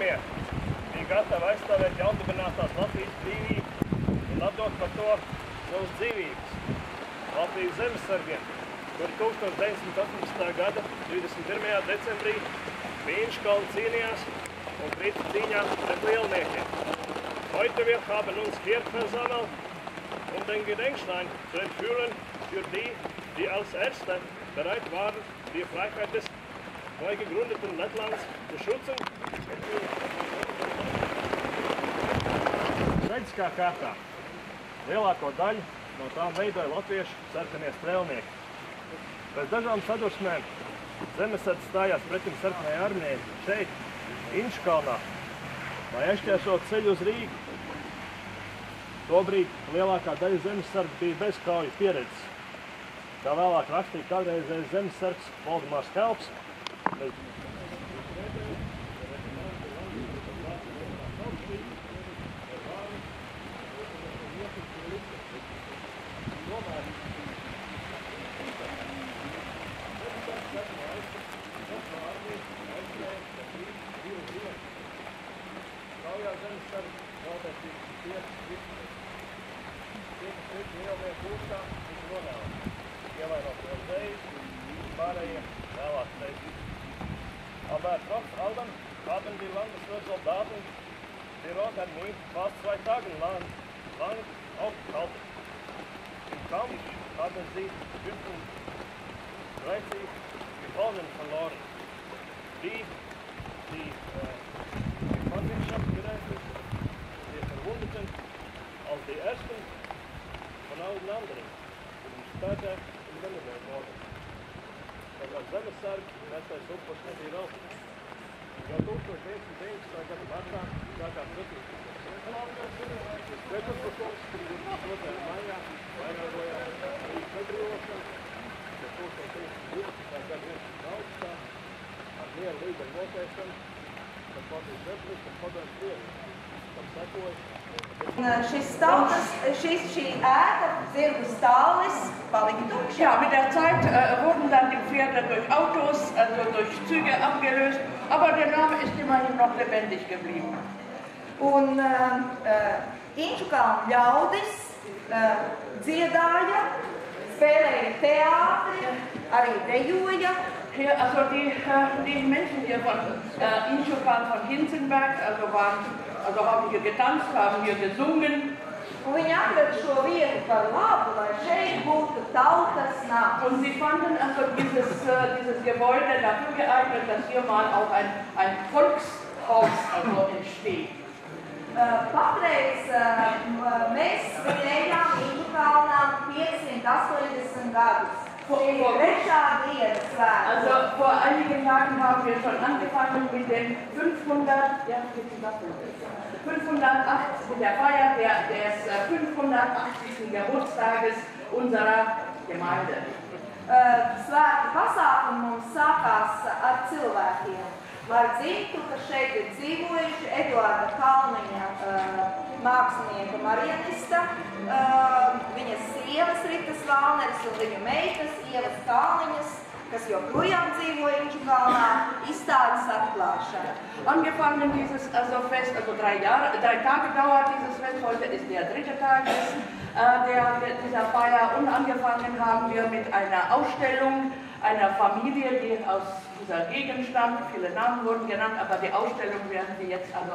Zemesargiem bija gatavi aizstāvēt jaundibinātās Latvijas brīvību un atdot par to savas dzīvības. Latvijas zemesargiem, kuri 1918. gada 21. decembrī pie Inčkalna cīnījās und krita cīņā pret lielniekiem. Heute wir haben uns hier versammelt, um den Gedenkstein zu entführen für die, die als Erste bereit waren, die Freiheit des neu gegründeten Lettlands zu schützen. Traģiskā kārtā lielāko daļu no tām veidoja latviešu sarkanie strēlnieki. Pēc dažām sadursmēm zemesardze stājās pretim sarkanajai armijai šeit, Inčkalnā, lai aizšķērsot ceļu uz Rīgu. Tobrīd lielākā daļa zemesargu bija bez kauju pieredzes. Kā vēlāk rakstīja kādreizējais zemesargs Valdemārs Kelps. Aber trotz allem haben die Landeswehrsoldaten die Rote Armee fast 2 Tage lang aufgehalten. Im Kampf haben sie 35 Gefangene verloren, die Gefangenschaft gerechnet, die Verwundeten als die ersten von allen anderen, die später in Wendeberg wurden. Als zemesargi nestais upurs nebija velti. Jau 1919. gada martā sākās Pēterburgas 22. maijā vainagojās Rīgas atbrīvošana, kas 1912. gada 1. augustā ar mieru līgumu noteikšanu, kas Latvijas Republika un Padomju Krievija, kam sekoja. Šī ēka, zirgu stālis, palika tukšs. Ja, mit der Zeit wurden dann die Pferde durch Autos, also durch Züge abgelöst, aber der Name ist immerhin noch lebendig geblieben. Un Inčukalna ļaudis dziedāja, spēlēja teātri, arī dejoja. Hier, also die Menschen hier von Inčukalna, von Hinzenberg, haben hier getanzt, haben hier gesungen. Un viņi atrada šo vietu par labu, lai šeit būtu tautas nams. Und sie fanden also dieses Gebäude dafür geeignet, dass hier mal auch ein Volkshaus also entsteht. Patreiz mēs svinējām Inčukalnā 580 gadus. Also vor einigen Tagen haben wir schon angefangen mit den 580. der Feier des 580. Geburtstages unserer Gemeinde. Svētku pasākumi mums sākās ar cilvēkiem. Var dzimtu, ka šeit ir dzīvojuši Eduarda Kalniņa mākslinieka marianista, viņas sievas Ritas Valneris un viņu meitas Ievas Kalniņas, kas joprojām dzīvo Inčukalnā, izstādes atklāšana. Angefangen dieses Fest, also 3 Tage dauert dieses Fest, heute ist der 3. Tag dieser Feier, und angefangen haben wir mit einer Ausstellung einer Familie, die aus dieser Gegend stammt. Viele Namen wurden genannt, aber die Ausstellung werden wir jetzt also